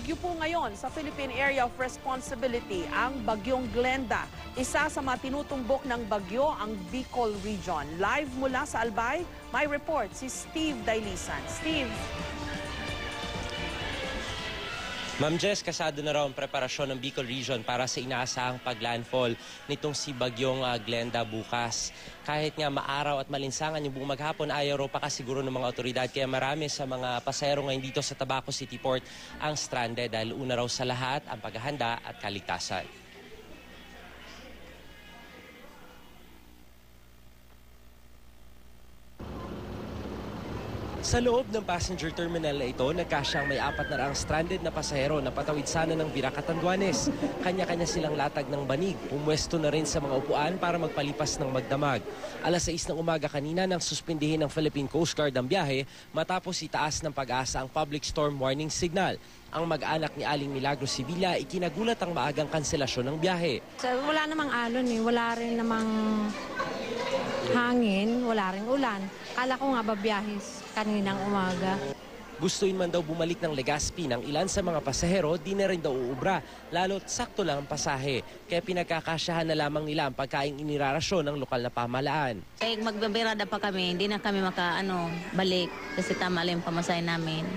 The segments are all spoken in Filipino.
Bagyo po ngayon sa Philippine Area of Responsibility ang Bagyong Glenda. Isa sa mga tinutumbok ng bagyo ang Bicol Region. Live mula sa Albay, may report si Steve Dailisan. Steve. Ma'am Jess, kasado na raw ang preparasyon ng Bicol Region para sa inaasahang paglandfall nitong si Bagyong Glenda bukas. Kahit nga maaraw at malinsangan yung buong maghapon, ayaw raw pakasiguro ng mga otoridad. Kaya marami sa mga pasahero ngayon dito sa Tabaco City Port ang stranded dahil una raw sa lahat ang paghahanda at kaligtasan. Sa loob ng passenger terminal na ito, nagkasyang may 400 stranded na pasahero na patawid sana ng Vira Catanduanes. Kanya-kanya silang latag ng banig. Pumwesto na rin sa mga upuan para magpalipas ng magdamag. Alas 6 ng umaga kanina nang suspindihin ng Philippine Coast Guard ang biyahe matapos itaas ng Pag-asa ang public storm warning signal. Ang mag-anak ni Aling Milagros Sevilla ikinagulat ang maagang kanselasyon ng biyahe. So, wala namang alon wala rin namang hangin, wala rin ulan. Kala ko nga babiyahis kaninang umaga. Gustuin man daw bumalik ng Legazpi ng ilan sa mga pasahero, di na rin daw uubra. Lalo't sakto lang ang pasahe. Kaya pinagkakasyahan na lamang nila ang pagkaing inirarasyon ng lokal na pamahalaan. Kaya magbabirada pa kami, hindi na kami balik kasi tama lang yung pamasahe namin.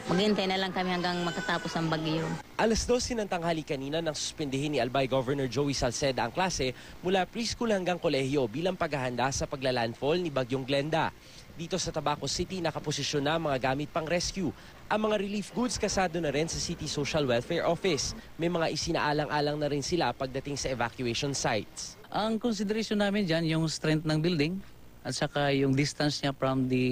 Maghintay na lang kami hanggang makatapos ang bagyo. Alas 12 ng tanghali kanina nang suspindihin ni Albay Governor Joey Salceda ang klase mula preschool hanggang kolehiyo bilang paghahanda sa paglalandfall ni Bagyong Glenda. Dito sa Tabaco City, nakaposisyon na mga gamit pang rescue. Ang mga relief goods kasado na rin sa City Social Welfare Office. May mga isinaalang-alang na rin sila pagdating sa evacuation sites. Ang consideration namin dyan, yung strength ng building at saka yung distance niya from the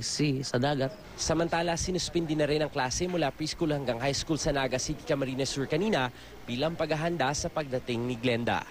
sea, sa dagat. Samantala, sinuspindi na rin ang klase mula preschool hanggang high school sa Naga City, Camarines Sur kanina bilang paghahanda sa pagdating ni Glenda.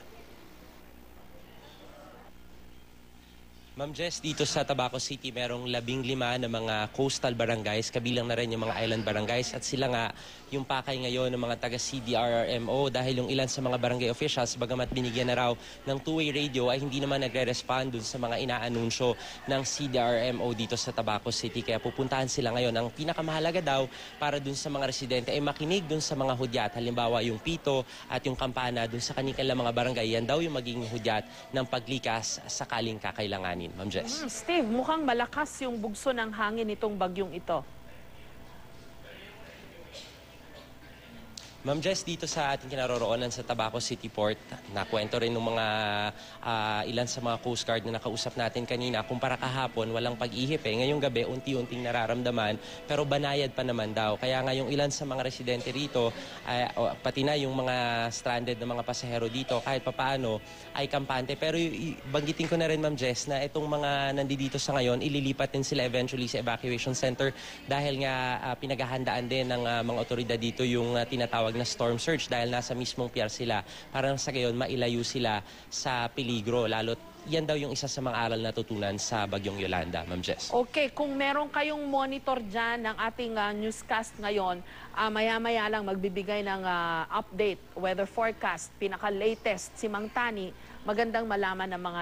Ma'am Jess, dito sa Tabaco City, merong 15 na mga coastal barangays, kabilang na rin yung mga island barangays at sila nga yung pakay ngayon ng mga taga-CDRRMO dahil yung ilan sa mga barangay officials, bagamat binigyan na raw ng two-way radio ay hindi naman nagre-respond dun sa mga inaanunsyo ng CDRRMO dito sa Tabaco City. Kaya pupuntahan sila ngayon. Ang pinakamahalaga daw para dun sa mga residente ay makinig dun sa mga hudyat. Halimbawa yung pito at yung kampana dun sa kanilang mga barangay. Yan daw yung magiging hudyat ng paglikas sakaling kakailanganin. Ma'am Jess. Steve, mukhang malakas yung bugso ng hangin itong bagyong ito. Ma'am Jess, dito sa ating kinaroroonan sa Tabaco City Port, nakwento rin ng mga ilan sa mga Coast Guard na nakausap natin kanina, kumpara kahapon, walang pag-ihip Ngayong gabi, unti-unting nararamdaman, pero banayad pa naman daw. Kaya nga yung ilan sa mga residente rito, pati na yung mga stranded na mga pasahero dito, kahit papaano ay kampante. Pero banggitin ko na rin, Ma'am Jess, na itong mga nandito sa ngayon, ililipat din sila eventually sa evacuation center dahil nga pinaghahandaan din ng mga otoridad dito yung tinatawag na storm surge dahil nasa mismong pier sila para sa gayon mailayo sila sa peligro. Lalo't yan daw yung isa sa mga aral na tutunan sa Bagyong Yolanda, Ma'am Jess. Okay, kung meron kayong monitor dyan ng ating newscast ngayon, maya-maya lang magbibigay ng update, weather forecast, pinaka-latest si Mang Tani, magandang malaman ng mga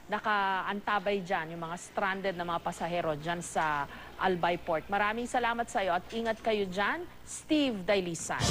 naka-antabay dyan, yung mga stranded na mga pasahero dyan sa Albay Port. Maraming salamat sa iyo at ingat kayo dyan, Steve Dailisan.